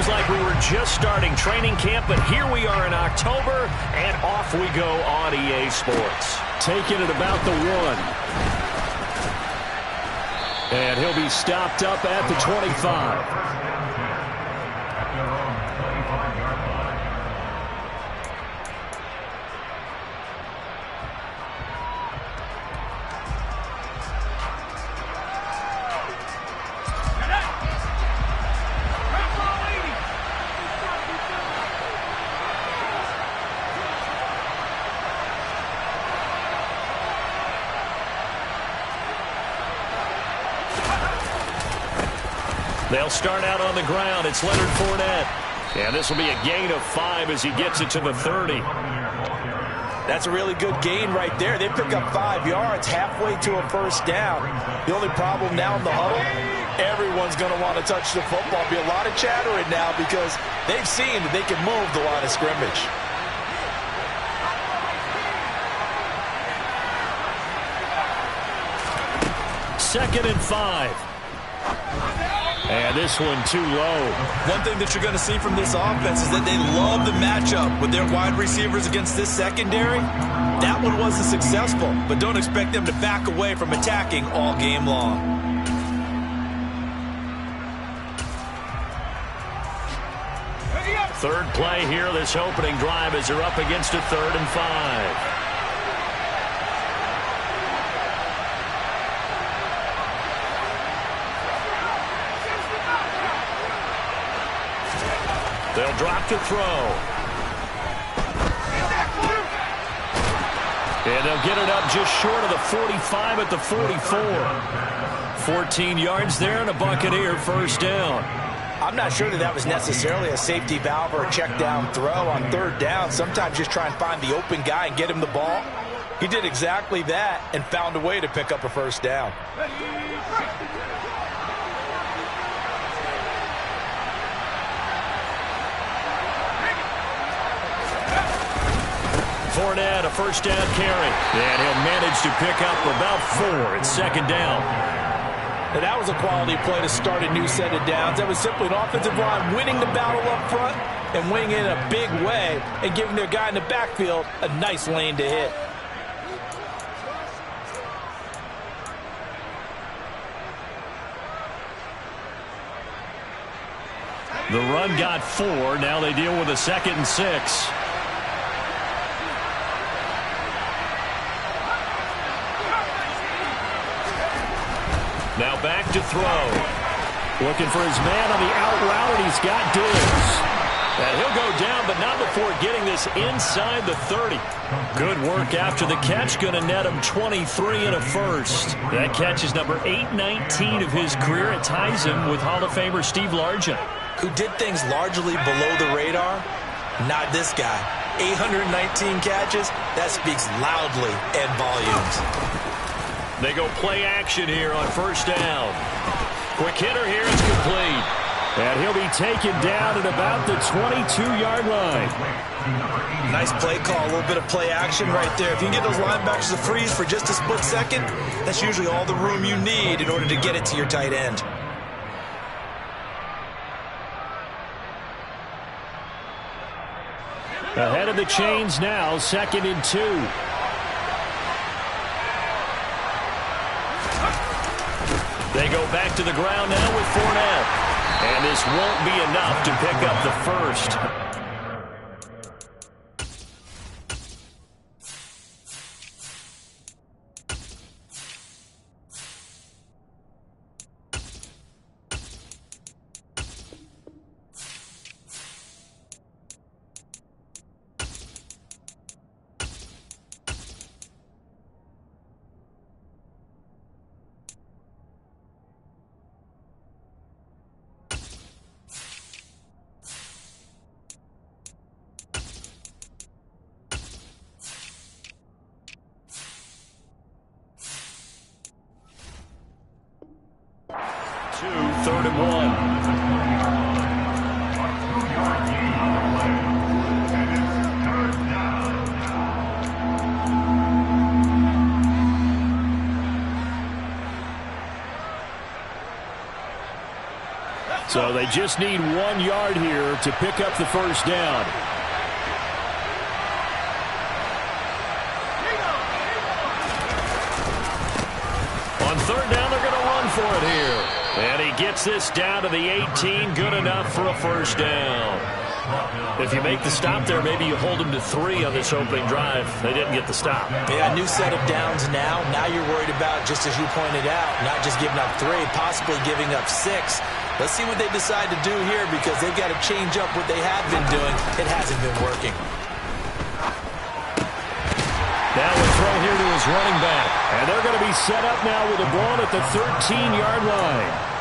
Seems like we were just starting training camp, but here we are in October, and off we go on EA Sports. Taking it about the 1. And he'll be stopped up at the 25. They'll start out on the ground. It's Leonard Fournette. And this will be a gain of 5 as he gets it to the 30. That's a really good gain right there. They pick up 5 yards halfway to a first down. The only problem now in the huddle, everyone's going to want to touch the football. Be a lot of chattering now because they've seen that they can move the line of scrimmage. Second and 5. And this one too low. One thing that you're going to see from this offense is that they love the matchup with their wide receivers against this secondary. That one wasn't successful, but don't expect them to back away from attacking all game long. Third play here, this opening drive as they're up against a 3rd and 5. They'll drop to throw. And they'll get it up just short of the 45 at the 44. 14 yards there and a Buccaneer first down. I'm not sure that was necessarily a safety valve or a check down throw on 3rd down. Sometimes just try and find the open guy and get him the ball. He did exactly that and found a way to pick up a first down. Fournette, a first down carry. And he'll manage to pick up about 4. It's 2nd down. And that was a quality play to start a new set of downs. That was simply an offensive line winning the battle up front and winning it in a big way and giving their guy in the backfield a nice lane to hit. The run got 4. Now they deal with a 2nd and 6. Now back to throw. Looking for his man on the out route, and he's got Diggs. And he'll go down, but not before getting this inside the 30. Good work after the catch. Going to net him 23 and a first. That catch is number 819 of his career. It ties him with Hall of Famer Steve Largent, who did things largely below the radar. Not this guy. 819 catches. That speaks loudly in volumes. They go play action here on first down. Quick hitter here, it's complete. And he'll be taken down at about the 22-yard line. Nice play call, a little bit of play action right there. If you can get those linebackers to freeze for just a split second, that's usually all the room you need in order to get it to your tight end. Ahead of the chains now, 2nd and 2. They go back to the ground now with Fournette. And this won't be enough to pick up the first. Third and 1. So they just need 1 yard here to pick up the first down. On third down, they're going to run for it here. And he gets this down to the 18. Good enough for a first down. If you make the stop there, maybe you hold them to 3 on this opening drive. They didn't get the stop. Yeah, a new set of downs now. Now you're worried about, just as you pointed out, not just giving up 3, possibly giving up 6. Let's see what they decide to do here, because they've got to change up what they have been doing. It hasn't been working. Now a throw here to his running back. And they're going to be set up now with the ball at the 13-yard line.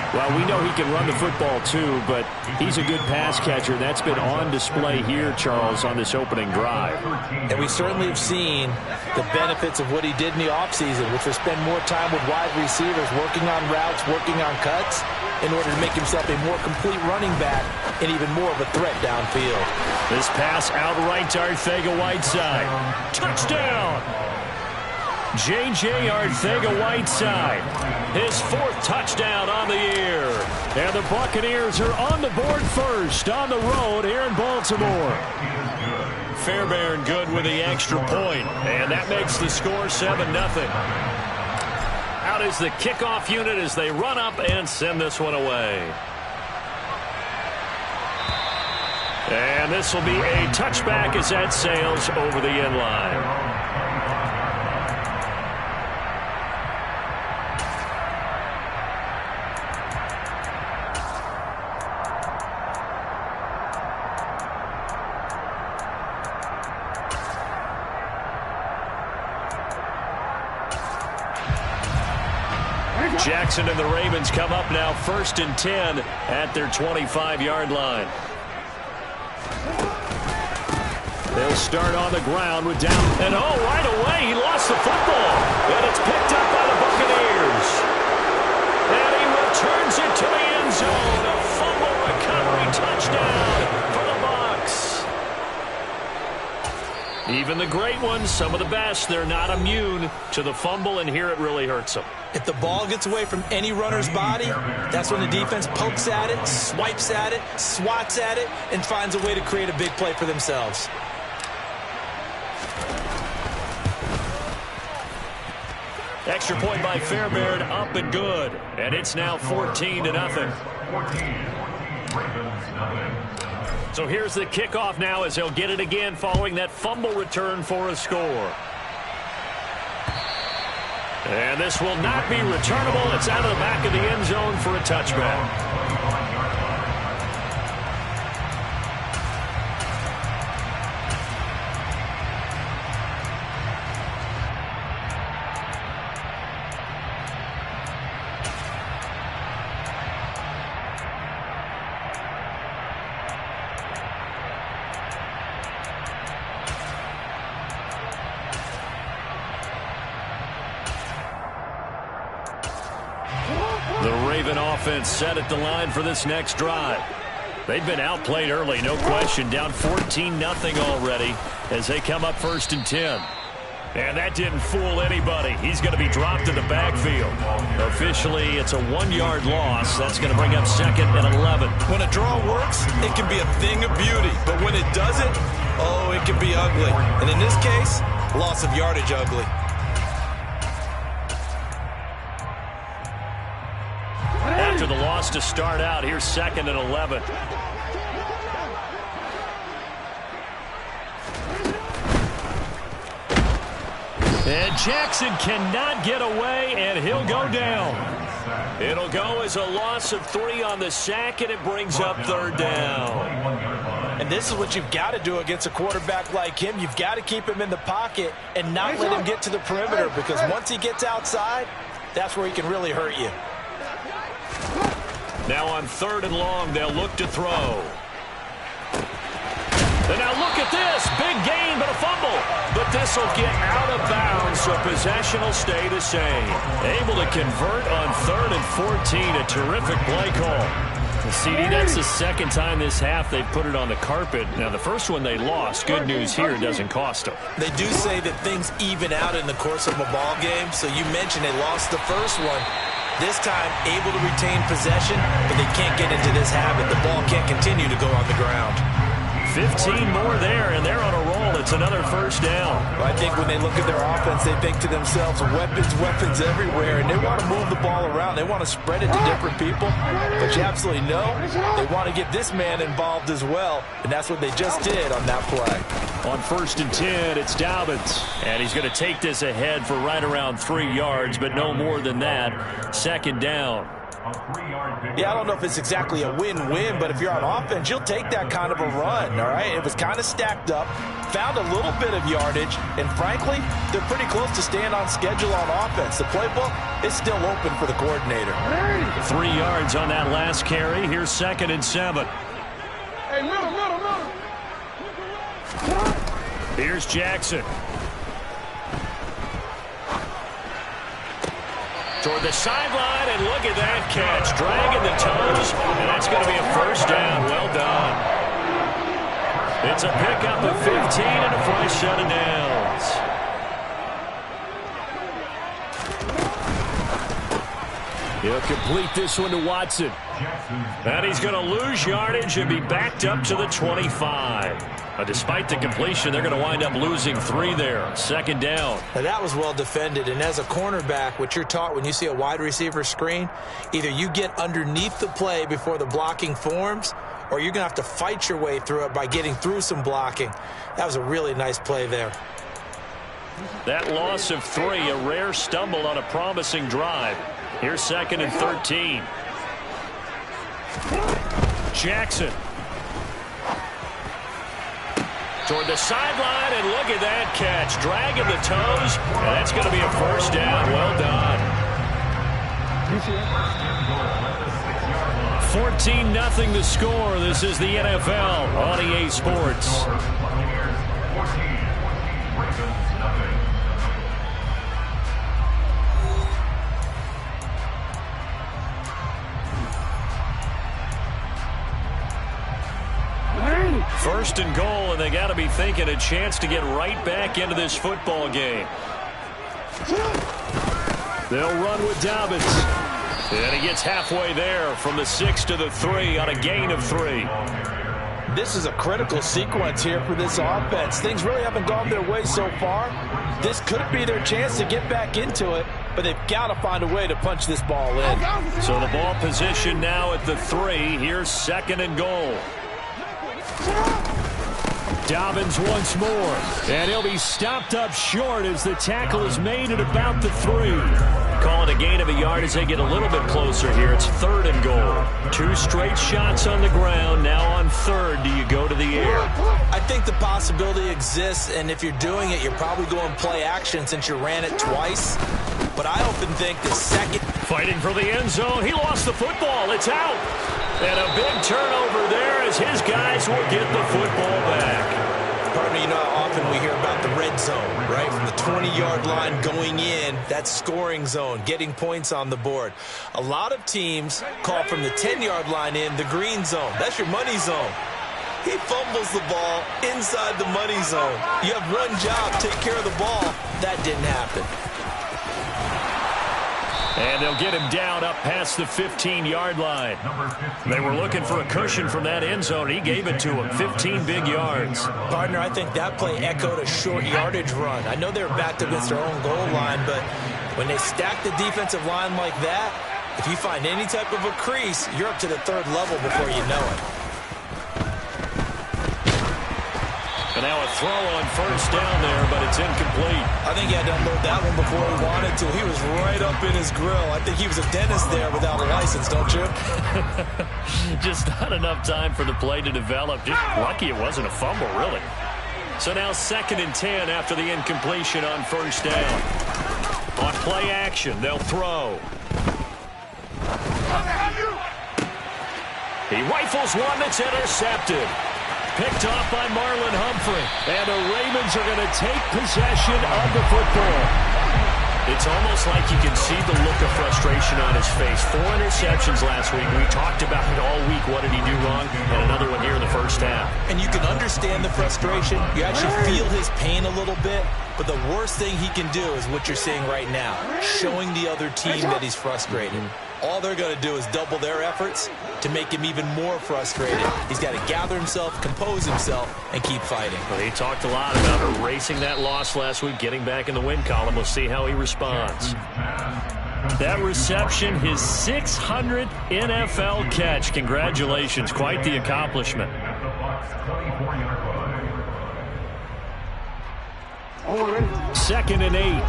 Well, we know he can run the football too, but he's a good pass catcher. That's been on display here, Charles, on this opening drive. And we certainly have seen the benefits of what he did in the offseason, which was spend more time with wide receivers, working on routes, working on cuts, in order to make himself a more complete running back and even more of a threat downfield. This pass outright to Arcega-Whiteside. Touchdown! J.J. Arcega-Whiteside, his 4th touchdown on the year. And the Buccaneers are on the board first on the road here in Baltimore. Fairbairn good with the extra point, and that makes the score 7-0. Out is the kickoff unit as they run up and send this one away. And this will be a touchback as that sails over the end line. Jackson and the Ravens come up now 1st and 10 at their 25-yard line. They'll start on the ground with down. And right away he lost the football. And it's picked up by the Buccaneers. And he returns it to the end zone. A fumble recovery touchdown for the Bucs. Even the great ones, some of the best, they're not immune to the fumble, and here it really hurts them. If the ball gets away from any runner's body, that's when the defense pokes at it, swipes at it, swats at it, and finds a way to create a big play for themselves. Extra point by Fairbairn, up and good. And it's now 14-0. So here's the kickoff now as they'll get it again following that fumble return for a score. And this will not be returnable. It's out of the back of the end zone for a touchback. Offense set at the line for this next drive. They've been outplayed early, no question. Down 14-0 already as they come up 1st and 10. And that didn't fool anybody. He's going to be dropped in the backfield. Officially, it's a 1-yard loss. That's going to bring up 2nd and 11. When a draw works, it can be a thing of beauty. But when it doesn't, oh, it can be ugly. And in this case, loss of yardage ugly. After the loss to start out, here's 2nd and 11. And Jackson cannot get away, and he'll go down. It'll go as a loss of 3 on the sack, and it brings up 3rd down. And this is what you've got to do against a quarterback like him. You've got to keep him in the pocket and not let him get to the perimeter, because once he gets outside, that's where he can really hurt you. Now on 3rd and long, they'll look to throw. And now look at this. Big gain, but a fumble. But this will get out of bounds, so possession will stay the same. Able to convert on 3rd and 14. A terrific play call. CD, that's the 2nd time this half they've put it on the carpet. Now, the first one they lost. Good news here, it doesn't cost them. They do say that things even out in the course of a ball game. So you mentioned they lost the first one. This time, able to retain possession, but they can't get into this habit. The ball can't continue to go on the ground. 15 more there, and they're on a roll. It's another first down. Well, I think when they look at their offense, they think to themselves, weapons everywhere, and they want to move the ball around. They want to spread it to different people, but you absolutely know they want to get this man involved as well, and that's what they just did on that play. On 1st and 10, it's Dobbins, and he's going to take this ahead for right around 3 yards, but no more than that. 2nd down. Yeah, I don't know if it's exactly a win-win, but if you're on offense, you'll take that kind of a run, all right? It was kind of stacked up, found a little bit of yardage, and frankly, they're pretty close to staying on schedule on offense. The playbook is still open for the coordinator. 3 yards on that last carry. Here's 2nd and 7. Hey, middle. Here's Jackson. Toward the sideline, and look at that catch. Dragging the toes, and that's going to be a first down. Well done. It's a pickup of 15 and a fresh set of downs. He'll complete this one to Watson. And he's going to lose yardage and be backed up to the 25. Despite the completion, they're going to wind up losing 3 there. 2nd down. Now that was well defended, and as a cornerback, what you're taught when you see a wide receiver screen, either you get underneath the play before the blocking forms, or you're going to have to fight your way through it by getting through some blocking. That was a really nice play there. That loss of 3, a rare stumble on a promising drive. Here's 2nd and 13. Jackson. Toward the sideline, and look at that catch. Dragging the toes, and that's going to be a first down. Well done. 14-0 the score. This is the NFL on EA Sports. First and goal, and they got to be thinking a chance to get right back into this football game. They'll run with Dobbins. And he gets halfway there from the 6 to the 3 on a gain of 3. This is a critical sequence here for this offense. Things really haven't gone their way so far. This could be their chance to get back into it, but they've got to find a way to punch this ball in. So the ball position now at the 3. Here's 2nd and goal. Dobbins once more, and he'll be stopped up short as the tackle is made at about the 3. Call it a gain of a yard as they get a little bit closer here. It's 3rd and goal. 2 straight shots on the ground. Now on 3rd, do you go to the air? I think the possibility exists, and if you're doing it, you're probably going play action since you ran it twice. But I often think the second... Fighting for the end zone. He lost the football. It's out. And a big turnover there as his guys will get the football back. Pardon me, you know how often we hear about the red zone, right? From the 20-yard line going in, that's scoring zone, getting points on the board. A lot of teams call from the 10-yard line in the green zone. That's your money zone. He fumbles the ball inside the money zone. You have one job, take care of the ball. That didn't happen. And they'll get him down up past the 15-yard line. They were looking for a cushion from that end zone. He gave it to him. 15 big yards. Partner, I think that play echoed a short yardage run. I know they were backed against their own goal line, but when they stack the defensive line like that, if you find any type of a crease, you're up to the 3rd level before you know it. And now a throw on 1st down there, but it's incomplete. I think he had to unload that one before he wanted to. He was right up in his grill. I think he was a dentist there without a license, don't you? Just not enough time for the play to develop. Just lucky it wasn't a fumble, really. So now 2nd and 10 after the incompletion on 1st down. On play action, they'll throw. He rifles one that's intercepted. Picked off by Marlon Humphrey. And the Ravens are going to take possession of the football. It's almost like you can see the look of frustration on his face. 4 interceptions last week. We talked about it all week. What did he do wrong? And another one here in the 1st first half. And you can understand the frustration. You actually feel his pain a little bit. But the worst thing he can do is what you're seeing right now, showing the other team that he's frustrated. All they're going to do is double their efforts to make him even more frustrated. He's got to gather himself, compose himself, and keep fighting. Well, he talked a lot about erasing that loss last week, getting back in the win column. We'll see how he responds. That reception, his 600th NFL catch. Congratulations. Quite the accomplishment. Second and 8.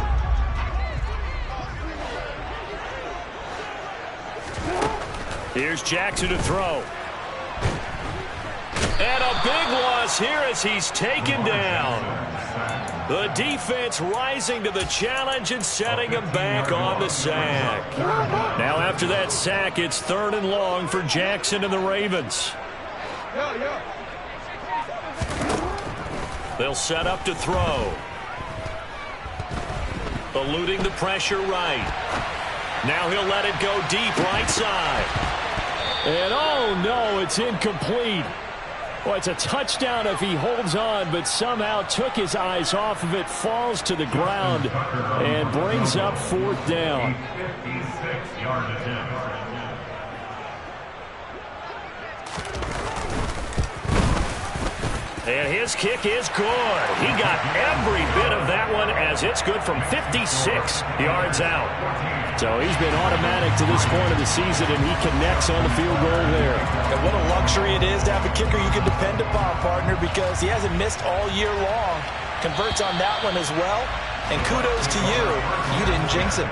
Here's Jackson to throw. And a big loss here as he's taken down. The defense rising to the challenge and setting him back on the sack. Now after that sack, it's 3rd and long for Jackson and the Ravens. They'll set up to throw. Eluding the pressure right. Now he'll let it go deep right side. And oh no, it's incomplete. Well, it's a touchdown if he holds on, but somehow took his eyes off of it, falls to the ground, and brings up 4th down. 56-yard attempt. And his kick is good. He got every bit of that one as it's good from 56 yards out. So he's been automatic to this point of the season, and he connects on the field goal there. And what a luxury it is to have a kicker you can depend upon, partner, because he hasn't missed all year long. Converts on that one as well. And kudos to you. You didn't jinx him.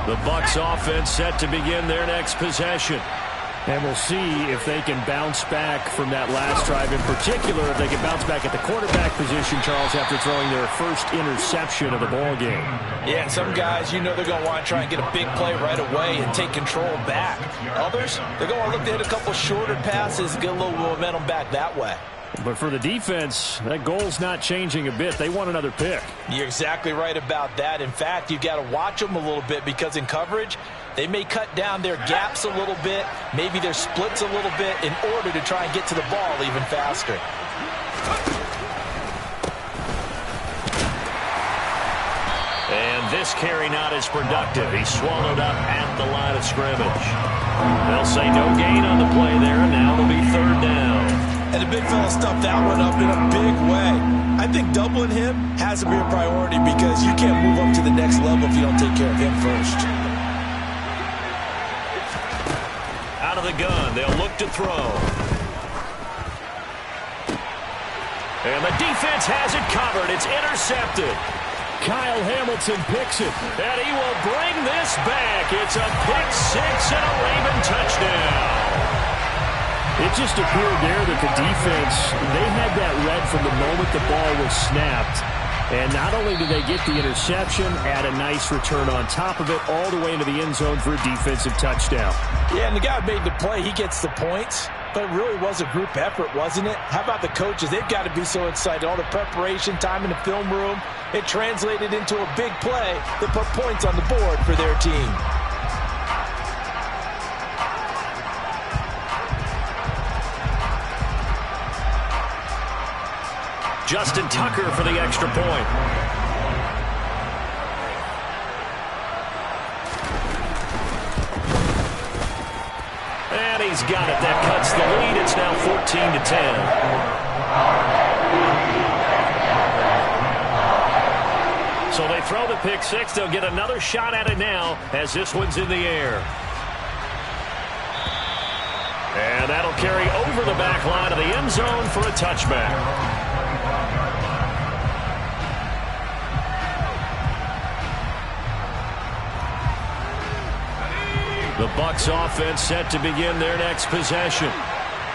The Bucs offense set to begin their next possession. And we'll see if they can bounce back from that last drive. In particular, if they can bounce back at the quarterback position, Charles, after throwing their first interception of the ball game. Yeah, and some guys, you know they're going to want to try and get a big play right away and take control back. Others, they're going to look to hit a couple shorter passes and get a little momentum back that way. But for the defense, that goal's not changing a bit. They want another pick. You're exactly right about that. In fact, you've got to watch them a little bit because in coverage, they may cut down their gaps a little bit, maybe their splits a little bit in order to try and get to the ball even faster. And this carry not as productive. He's swallowed up at the line of scrimmage. They'll say no gain on the play there, and now it'll be 3rd down. And the big fella stuffed that one up in a big way. I think doubling him has to be a priority because you can't move up to the next level if you don't take care of him first. Out of the gun, they'll look to throw. And the defense has it covered. It's intercepted. Kyle Hamilton picks it. And he will bring this back. It's a pick 6 and a Raven touchdown. It just appeared there that the defense, they had that read from the moment the ball was snapped. And not only did they get the interception, add a nice return on top of it, all the way into the end zone for a defensive touchdown. Yeah, and the guy who made the play, he gets the points. But it really was a group effort, wasn't it? How about the coaches? They've got to be so excited. All the preparation, time in the film room, it translated into a big play that put points on the board for their team. Justin Tucker for the extra point. And he's got it. That cuts the lead. It's now 14-10. So they throw the pick 6. They'll get another shot at it now as this one's in the air. And that'll carry over the back line of the end zone for a touchback. The Bucs offense set to begin their next possession.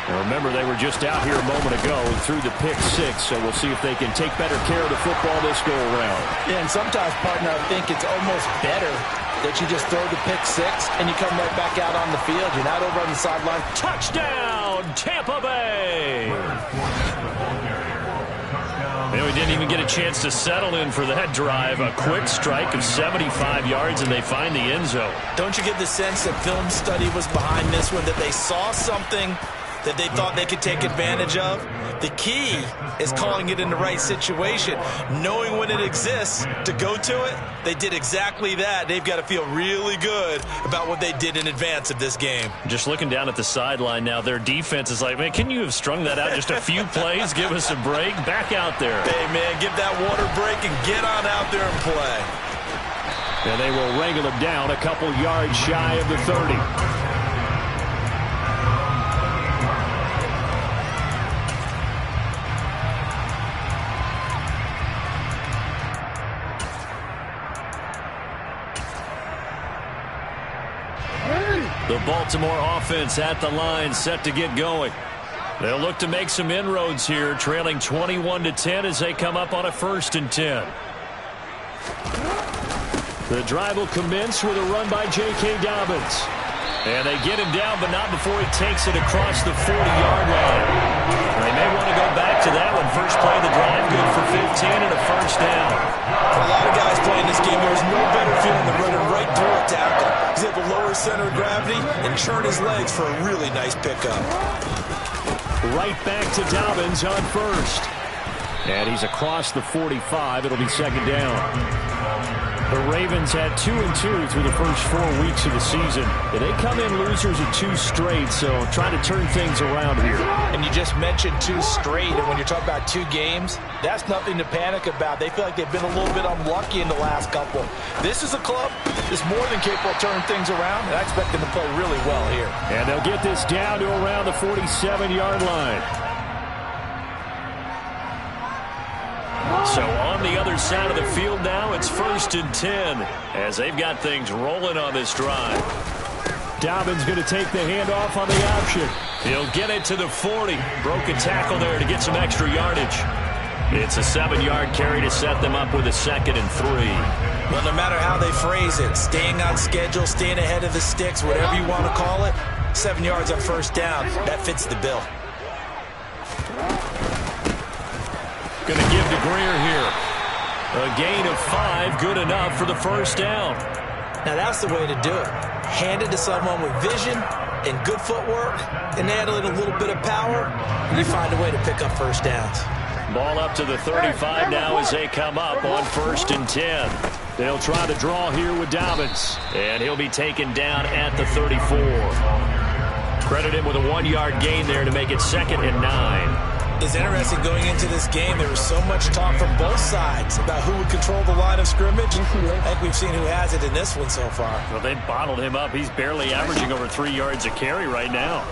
Now remember, they were just out here a moment ago and threw the pick 6, so we'll see if they can take better care of the football this go-around. Yeah, and sometimes, partner, I think it's almost better that you just throw the pick 6 and you come right back out on the field. You're not over on the sideline. Touchdown, Tampa Bay! He didn't even get a chance to settle in for that drive. A quick strike of 75 yards, and they find the end zone. Don't you get the sense that film study was behind this one, that they saw something that they thought they could take advantage of? The key is calling it in the right situation, knowing when it exists to go to it. They did exactly that. They've got to feel really good about what they did in advance of this game. Just looking down at the sideline now, their defense is like, man, can you have strung that out just a few plays? Give us a break. Back out there. Hey, man, give that water break and get on out there and play. And they will wrangle him down a couple yards shy of the 30. The Baltimore offense at the line, set to get going. They'll look to make some inroads here, trailing 21-10 as they come up on a 1st and 10. The drive will commence with a run by J.K. Dobbins. And they get him down, but not before he takes it across the 40-yard line. They may want to go back to that one. First play of the drive, good for 15 and a 1st down. For a lot of guys playing this game, there's no better feeling than running right through a tackle. He's able to lower center of gravity and churn his legs for a really nice pickup. Right back to Dobbins on 1st. And he's across the 45. It'll be 2nd down. The Ravens had 2-2 through the first 4 weeks of the season. They come in losers of 2 straight, so trying to turn things around here. And you just mentioned 2 straight, and when you're talking about 2 games, that's nothing to panic about. They feel like they've been a little bit unlucky in the last couple. This is a club that's more than capable of turning things around, and I expect them to play really well here. And they'll get this down to around the 47-yard line. So on the other side of the field now, it's 1st and 10 as they've got things rolling on this drive. Dobbins going to take the handoff on the option. He'll get it to the 40. Broke a tackle there to get some extra yardage. It's a 7-yard carry to set them up with a 2nd and 3. Well, no matter how they phrase it, staying on schedule, staying ahead of the sticks, whatever you want to call it, 7 yards on 1st down, that fits the bill. Going to give to Greer here. A gain of 5, good enough for the 1st down. Now that's the way to do it. Hand it to someone with vision and good footwork, and add a little bit of power, and you find a way to pick up 1st downs. Ball up to the 35 now as they come up on 1st and 10. They'll try to draw here with Dobbins, and he'll be taken down at the 34. Credit him with a 1-yard gain there to make it 2nd and 9. It's interesting going into this game. There was so much talk from both sides about who would control the line of scrimmage. I think we've seen who has it in this one so far. Well, they bottled him up. He's barely averaging over 3 yards a carry right now.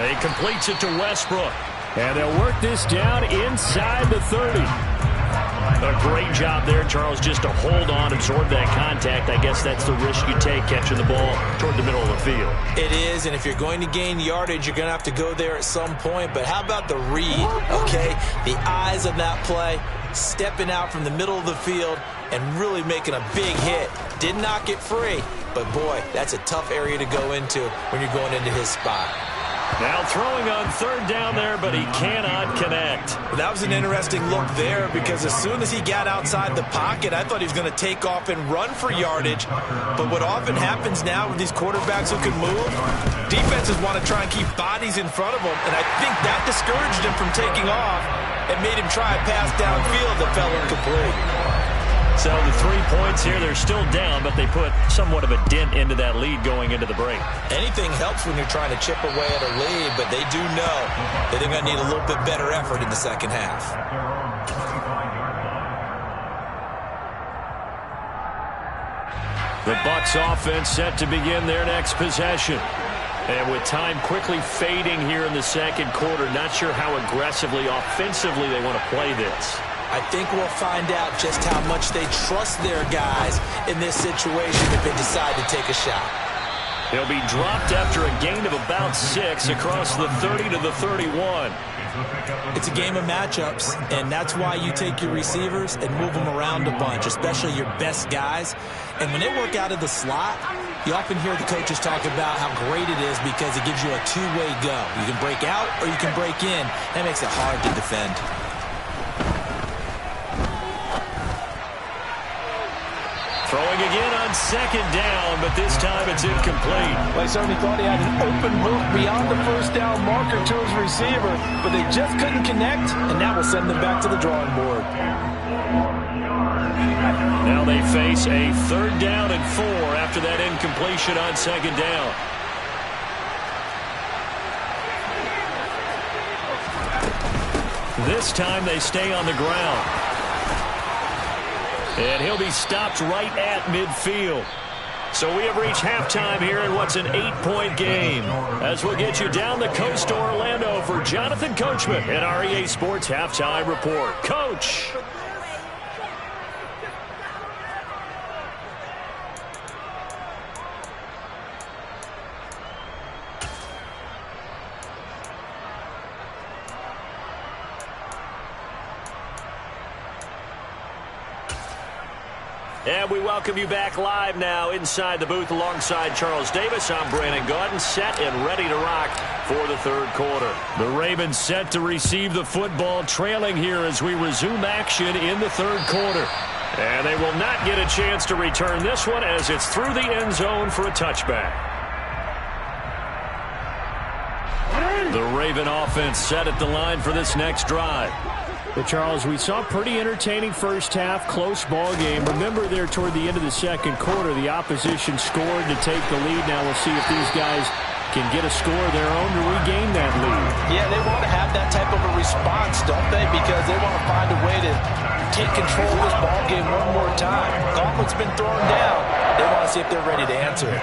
He completes it to Westbrook. And they'll work this down inside the 30. A great job there, Charles, just to hold on, absorb that contact. I guess that's the risk you take catching the ball toward the middle of the field. It is, and if you're going to gain yardage, you're going to have to go there at some point. But how about the read, okay? The eyes of that play, stepping out from the middle of the field and really making a big hit. Did not get free, but boy, that's a tough area to go into when you're going into his spot. Now throwing on 3rd down there, but he cannot connect. That was an interesting look there because as soon as he got outside the pocket, I thought he was going to take off and run for yardage. But what often happens now with these quarterbacks who can move, defenses want to try and keep bodies in front of them, and I think that discouraged him from taking off and made him try a pass downfield that fell incomplete. So the 3 points here, they're still down, but they put somewhat of a dent into that lead going into the break. Anything helps when you're trying to chip away at a lead, but they do know that they're going to need a little bit better effort in the second half. The Bucs offense set to begin their next possession. And with time quickly fading here in the 2nd quarter, not sure how aggressively, offensively they want to play this. I think we'll find out just how much they trust their guys in this situation if they decide to take a shot. He'll be dropped after a gain of about 6 across the 30 to the 31. It's a game of matchups, and that's why you take your receivers and move them around a bunch, especially your best guys. And when they work out of the slot, You often hear the coaches talk about how great it is because it gives you a two-way go. You can break out or you can break in. That makes it hard to defend. Throwing again on second down, but this time it's incomplete. Well, he certainly thought he had an open look beyond the first down marker to his receiver, but they just couldn't connect, and that will send them back to the drawing board. Now they face a 3rd down and 4 after that incompletion on second down. This time they stay on the ground. And he'll be stopped right at midfield. So we have reached halftime here in what's an 8-point game. As we'll get you down the coast to Orlando for Jonathan Coachman at our EA Sports Halftime Report. Coach! And we welcome you back live now inside the booth alongside Charles Davis. I'm Brandon Gaudin, set and ready to rock for the 3rd quarter. The Ravens set to receive the football, trailing here as we resume action in the 3rd quarter. And they will not get a chance to return this one as it's through the end zone for a touchback. The Raven offense set at the line for this next drive. Well, Charles, we saw a pretty entertaining first half, close ball game. Remember there toward the end of the 2nd quarter, the opposition scored to take the lead. Now we'll see if these guys can get a score of their own to regain that lead. Yeah, they want to have that type of a response, don't they? Because they want to find a way to take control of this ball game one more time. Gauntlet's been thrown down. They want to see if they're ready to answer it.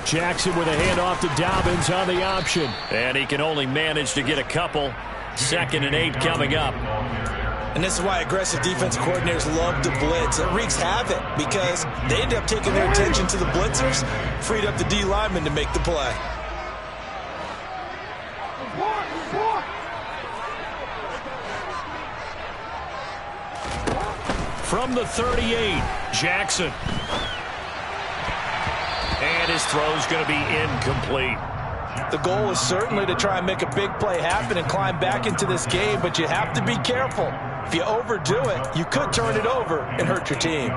Jackson with a handoff to Dobbins on the option. And he can only manage to get a couple. 2nd and 8 coming up. And this is why aggressive defense coordinators love to blitz. It wreaks havoc because they end up taking their attention to the blitzers, freed up the D lineman to make the play. From the 38, Jackson. And his throw's going to be incomplete. The goal is certainly to try and make a big play happen and climb back into this game, but you have to be careful. If you overdo it, you could turn it over and hurt your team.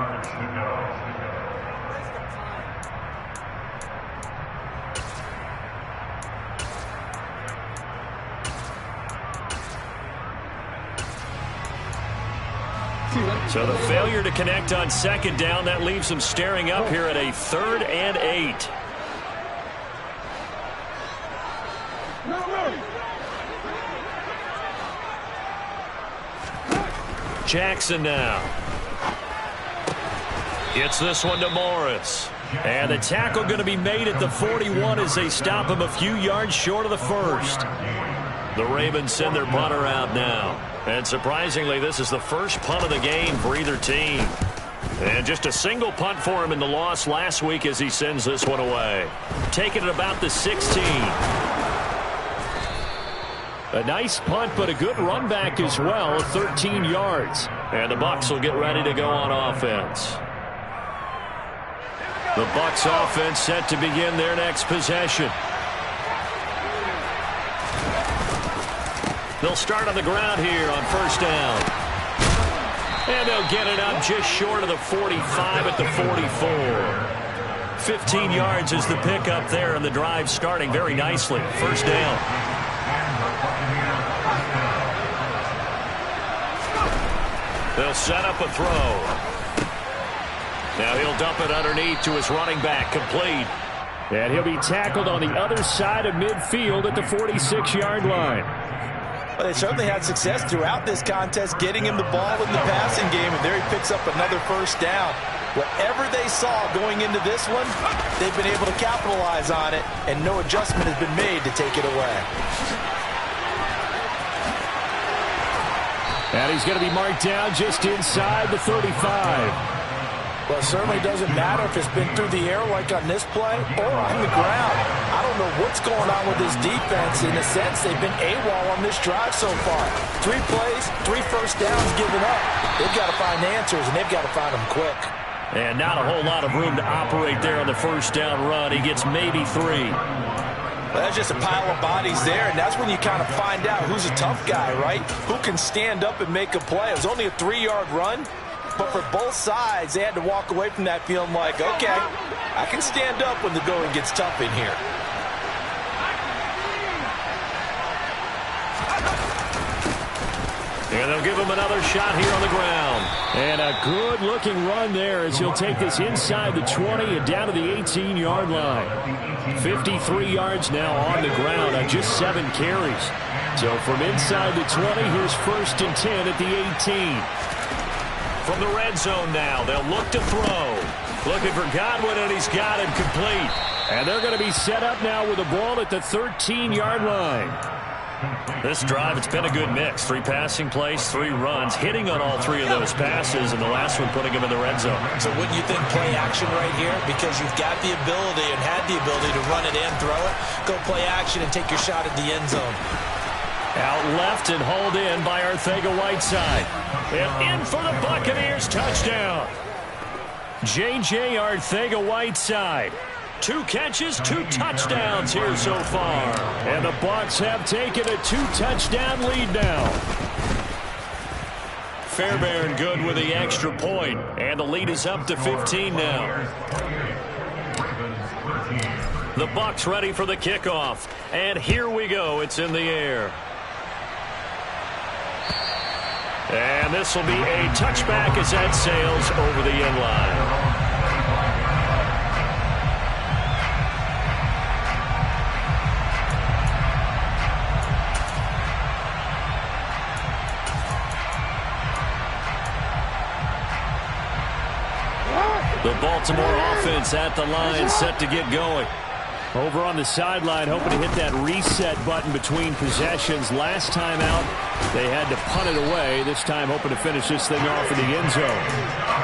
So the failure to connect on second down, that leaves them staring up here at a 3rd and 8. Jackson now. Gets this one to Morris. And the tackle going to be made at the 41 as they stop him a few yards short of the 1st. The Ravens send their punter out now. And surprisingly, this is the first punt of the game for either team. And just a single punt for him in the loss last week as he sends this one away. Taking it about the 16. A nice punt, but a good run back as well, 13 yards. And the Bucs will get ready to go on offense. The Bucs offense set to begin their next possession. They'll start on the ground here on 1st down. And they'll get it up just short of the 45 at the 44. 15 yards is the pickup there, and the drive starting very nicely. 1st down. They'll set up a throw. Now he'll dump it underneath to his running back, complete. And he'll be tackled on the other side of midfield at the 46-yard line. Well, they certainly had success throughout this contest getting him the ball in the passing game, and there he picks up another 1st down. Whatever they saw going into this one, they've been able to capitalize on it, and no adjustment has been made to take it away. And he's going to be marked down just inside the 35. Well, it certainly doesn't matter if it's been through the air like on this play or on the ground. I don't know what's going on with this defense. In a sense, they've been AWOL on this drive so far. 3 plays, 3 first downs given up. They've got to find answers, and they've got to find them quick. And not a whole lot of room to operate there on the first down run. He gets maybe 3. Well, that's just a pile of bodies there, and that's when you kind of find out who's a tough guy, right? Who can stand up and make a play. It was only a 3-yard run, but for both sides, they had to walk away from that feeling like, okay, I can stand up when the going gets tough in here. And they'll give him another shot here on the ground. And a good-looking run there as he'll take this inside the 20 and down to the 18-yard line. 53 yards now on the ground on just 7 carries. So from inside the 20, here's 1st and 10 at the 18. From the red zone now, they'll look to throw. Looking for Godwin, and he's got him complete. And they're going to be set up now with the ball at the 13-yard line. This drive, it's been a good mix. 3 passing plays, 3 runs, hitting on all 3 of those passes, and the last one putting him in the red zone. So wouldn't you think play action right here? Because you've got the ability and had the ability to run it and throw it. Go play action and take your shot at the end zone. Out left and hauled in by Arcega-Whiteside. And in for the Buccaneers touchdown. J.J. Arcega-Whiteside. 2 catches, 2 touchdowns here so far. And the Bucs have taken a 2-touchdown lead now. Fairbairn good with the extra point. And the lead is up to 15 now. The Bucs ready for the kickoff. And here we go. It's in the air. And this will be a touchback as that sails over the end line. The Baltimore offense at the line, set to get going. Over on the sideline, hoping to hit that reset button between possessions. Last time out, they had to punt it away. This time, hoping to finish this thing off in the end zone.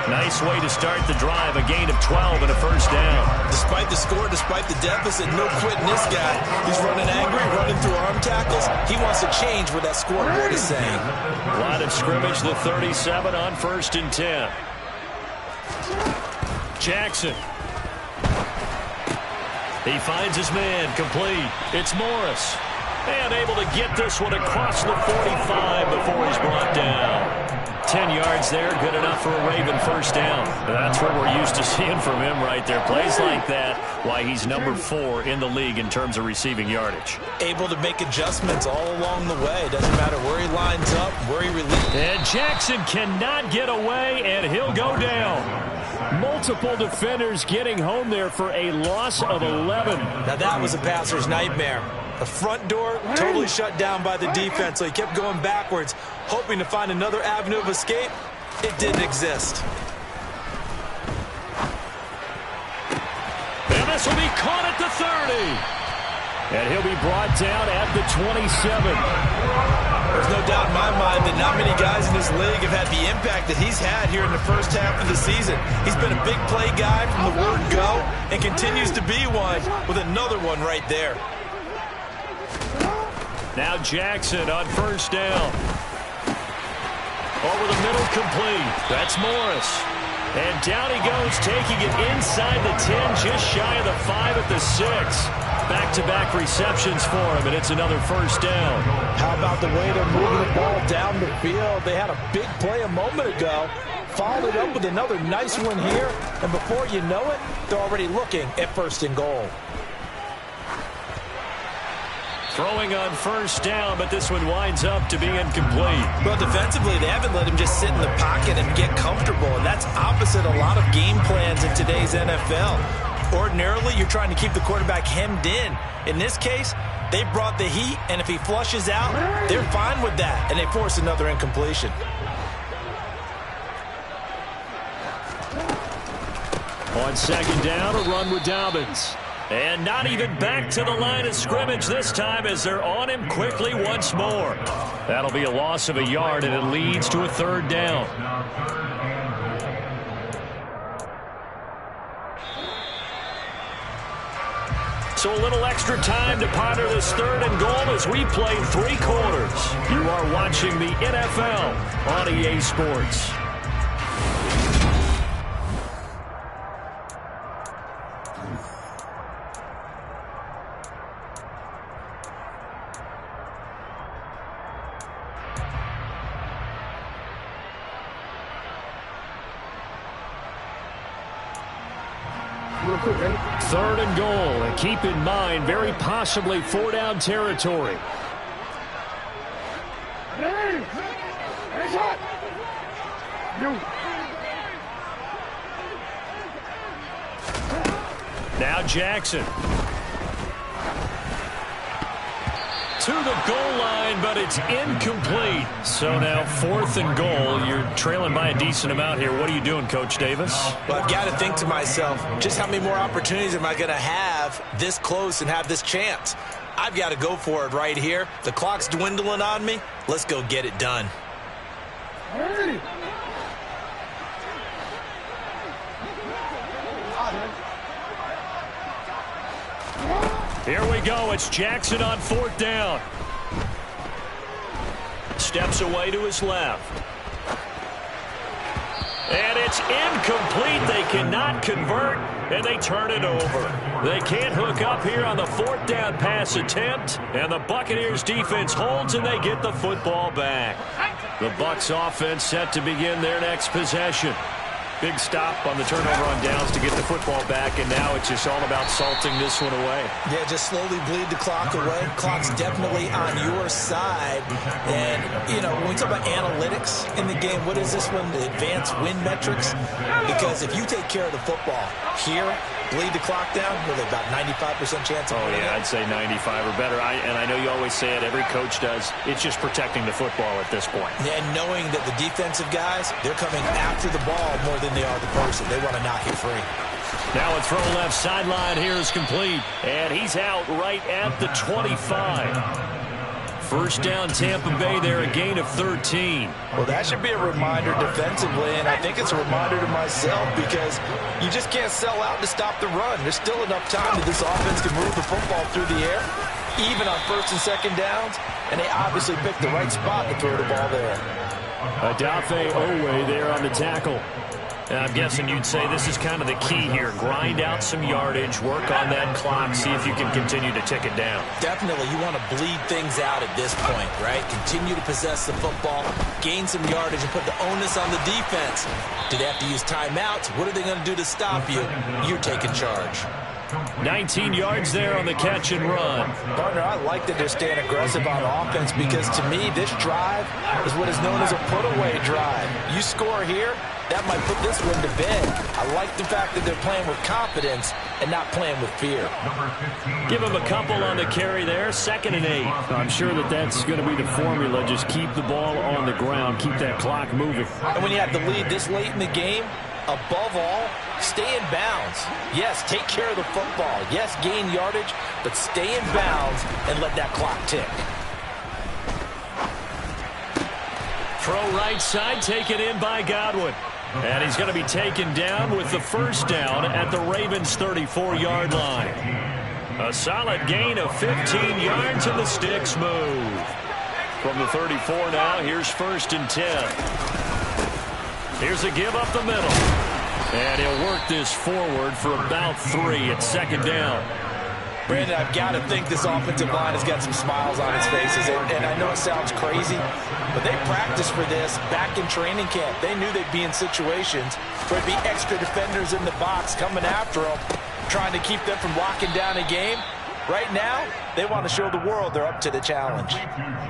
Nice way to start the drive. A gain of 12 and a first down. Despite the score, despite the deficit, no quitting this guy. He's running angry, running through arm tackles. He wants to change what that scoreboard is saying. Line of scrimmage, the 37 on 1st and 10. Jackson. He finds his man, complete. It's Morris. And able to get this one across the 45 before he's brought down. 10 yards there, good enough for a Raven first down. That's what we're used to seeing from him right there. Plays like that, why he's number 4 in the league in terms of receiving yardage. Able to make adjustments all along the way. Doesn't matter where he lines up, where he releases. And Jackson cannot get away, and he'll go down. Multiple defenders getting home there for a loss of 11. Now that was a passer's nightmare. The front door totally shut down by the defense, so he kept going backwards, hoping to find another avenue of escape. It didn't exist. And this will be caught at the 30. And he'll be brought down at the 27. There's no doubt in my mind that not many guys in this league have had the impact that he's had here in the first half of the season. He's been a big play guy from the word go and continues to be one with another one right there. Now Jackson on first down. Over the middle, complete. That's Morris. And down he goes, taking it inside the 10, just shy of the 5 at the 6. Back-to-back receptions for him, and it's another first down. How about the way they're moving the ball down the field? They had a big play a moment ago. Followed it up with another nice one here, and before you know it, they're already looking at 1st and goal. Throwing on first down, but this one winds up to be incomplete. Well, defensively, they haven't let him just sit in the pocket and get comfortable, and that's opposite a lot of game plans in today's NFL. Ordinarily, you're trying to keep the quarterback hemmed in. In this case, they brought the heat, and if he flushes out, they're fine with that, and they force another incompletion. On second down, a run with Dobbins. And not even back to the line of scrimmage this time as they're on him quickly once more. That'll be a loss of a yard, and it leads to a 3rd down. So a little extra time to ponder this 3rd and goal as we play 3 quarters. You are watching the NFL on EA Sports. real quick, ready? 3rd and goal, and keep in mind, very possibly 4-down territory. Hey! Hey, shot! You. Now Jackson. To the goal line, but it's incomplete. So now 4th and goal. You're trailing by a decent amount here. What are you doing, Coach Davis? Well, I've got to think to myself, just how many more opportunities am I going to have this close and have this chance? I've got to go for it right here. The clock's dwindling on me. Let's go get it done. Hey! Here we go. It's Jackson on 4th down. Steps away to his left. And it's incomplete. They cannot convert, and they turn it over. They can't hook up here on the 4th down pass attempt, and the Buccaneers defense holds, and they get the football back. The Bucs offense set to begin their next possession. Big stop on the turnover on downs to get the football back, and now it's just all about salting this one away. Yeah, just slowly bleed the clock away. Clock's definitely on your side. And, you know, when we talk about analytics in the game, what is this one? The advanced win metrics? Because if you take care of the football here, bleed the clock down, really about 95% chance of winning. Yeah, I'd say 95 or better. And I know you always say it, every coach does. It's just protecting the football at this point. And knowing that the defensive guys, they're coming after the ball more than they are the person. They want to knock it free. Now a throw left sideline here is complete. And he's out right at the 25. 1st down Tampa Bay there, a gain of 13. Well, that should be a reminder defensively, and I think it's a reminder to myself because you just can't sell out to stop the run. There's still enough time that this offense can move the football through the air, even on 1st and 2nd downs, and they obviously picked the right spot to throw the ball there. Adafe Owe there on the tackle. And I'm guessing you'd say this is kind of the key here. Grind out some yardage, work on that clock, see if you can continue to tick it down. Definitely. You want to bleed things out at this point, right? Continue to possess the football, gain some yardage, and put the onus on the defense. Do they have to use timeouts? What are they going to do to stop you? You're taking charge. 19 yards there on the catch and run. Partner, I like that they're staying aggressive on offense because to me, this drive is what is known as a put-away drive. You score here, that might put this one to bed. I like the fact that they're playing with confidence and not playing with fear. Give him a couple on the carry there, 2nd and 8. I'm sure that that's going to be the formula. Just keep the ball on the ground, keep that clock moving. And when you have the lead this late in the game, above all, stay in bounds. Yes, take care of the football. Yes, gain yardage, but stay in bounds and let that clock tick. Throw right side, taken in by Godwin. And he's going to be taken down with the 1st down at the Ravens' 34-yard line. A solid gain of 15 yards, and the sticks move. From the 34 now, here's 1st and 10. Here's a give up the middle. And he'll work this forward for about 3 at 2nd down. Brandon, I've got to think this offensive line has got some smiles on its faces. And I know it sounds crazy, but they practiced for this back in training camp. They knew they'd be in situations where there'd be extra defenders in the box coming after them, trying to keep them from locking down a game. Right now, they want to show the world they're up to the challenge.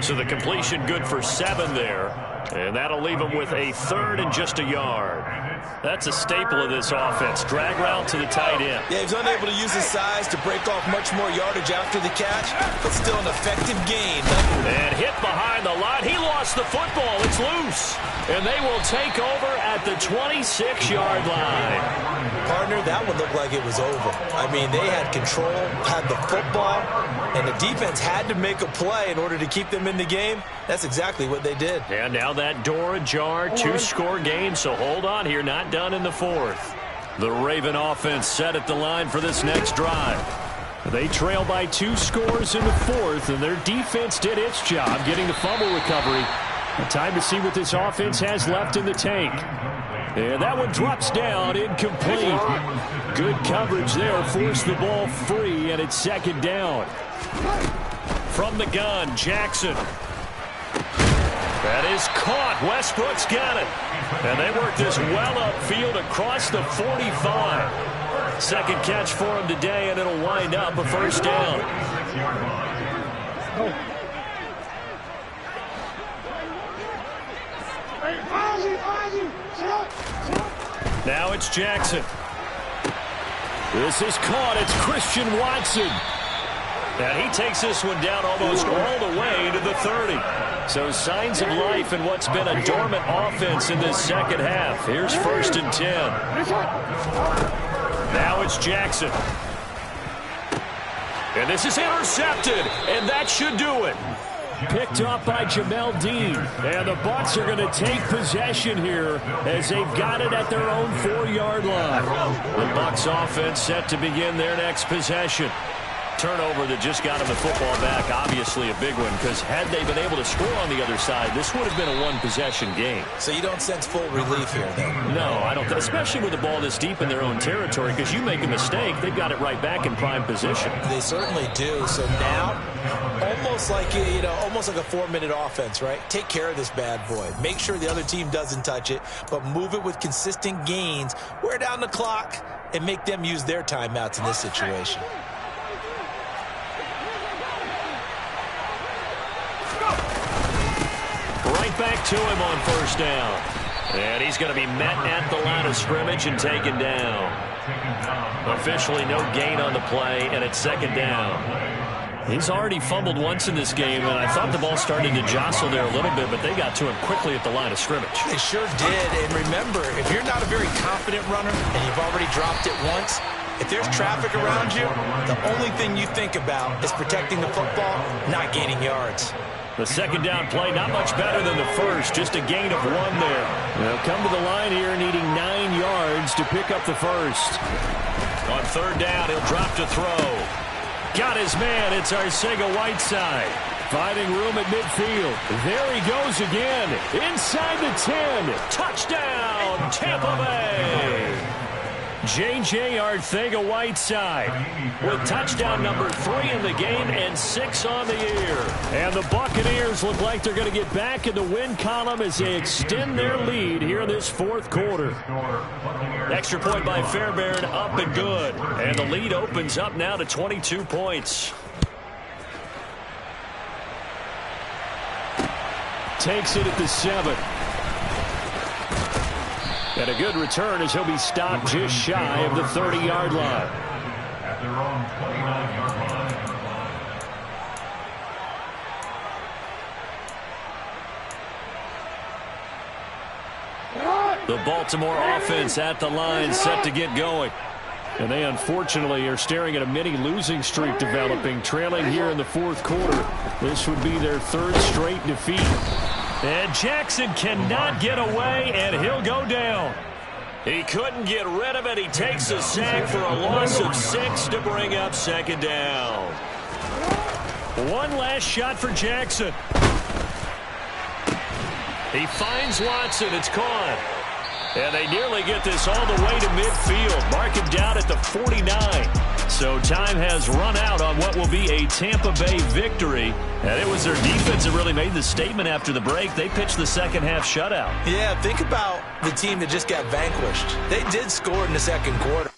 So the completion good for 7 there. And that'll leave him with a 3rd and just a yard. That's a staple of this offense. Drag route to the tight end. Yeah, he's unable to use his size to break off much more yardage after the catch, but still an effective gain. And hit behind the line. He lost the football. It's loose. And they will take over at the 26-yard line. Partner, that one looked like it was over. I mean, they had control, had the football, and the defense had to make a play in order to keep them in the game. That's exactly what they did. And now that door ajar, 2-score game, so hold on here, not done in the 4th. The Raven offense set at the line for this next drive. They trail by 2 scores in the 4th, and their defense did its job getting the fumble recovery. Time to see what this offense has left in the tank. And that one drops down, incomplete. Good coverage there, forced the ball free, and it's 2nd down. From the gun, Jackson. That is caught. Westbrook's got it. And they work this well upfield across the 45. Second catch for him today, and it'll wind up a first down. Now it's Jackson. This is caught. It's Christian Watson. And he takes this one down almost all the way to the 30. So signs of life in what's been a dormant offense in this second half. Here's 1st and 10. Now it's Jackson. And this is intercepted. And that should do it. Picked up by Jamel Dean. And the Bucs are going to take possession here as they've got it at their own 4-yard line. The Bucs offense set to begin their next possession. Turnover that just got him the football back, obviously a big one, because had they been able to score on the other side, this would have been a one-possession game. So you don't sense full relief here, then? No, I don't, especially with the ball this deep in their own territory, because you make a mistake, they've got it right back in prime position. They certainly do. So now, almost like a 4-minute offense, right? Take care of this bad boy. Make sure the other team doesn't touch it, but move it with consistent gains, wear down the clock, and make them use their timeouts in this situation. Right back to him on 1st down. And he's going to be met at the line of scrimmage and taken down. Officially no gain on the play, and it's 2nd down. He's already fumbled once in this game, and I thought the ball started to jostle there a little bit, but they got to him quickly at the line of scrimmage. They sure did. And remember, if you're not a very confident runner and you've already dropped it once, if there's traffic around you, the only thing you think about is protecting the football, not gaining yards. The 2nd down play, not much better than the first, just a gain of 1 there. They'll come to the line here needing 9 yards to pick up the first. On 3rd down, he'll drop to throw. Got his man, it's Arcega-Whiteside. Finding room at midfield. There he goes again. Inside the 10. Touchdown, Tampa Bay. J.J. Arcega-Whiteside with touchdown number 3 in the game and 6 on the year. And the Buccaneers look like they're going to get back in the win column as they extend their lead here in this 4th quarter. Extra point by Fairbairn, up and good. And the lead opens up now to 22 points. Takes it at the 7. And a good return as he'll be stopped just shy of the 30-yard line. At their own 29-yard line. The Baltimore offense at the line, set to get going. And they unfortunately are staring at a mini losing streak developing, trailing here in the 4th quarter. This would be their 3rd straight defeat. And Jackson cannot get away, and he'll go down. He couldn't get rid of it. He takes a sack for a loss of 6 to bring up 2nd down. One last shot for Jackson. He finds Watson. It's caught. And they nearly get this all the way to midfield. Mark him down at the 49. So time has run out on what will be a Tampa Bay victory. And it was their defense that really made the statement after the break. They pitched the second half shutout. Yeah, think about the team that just got vanquished. They did score in the 2nd quarter.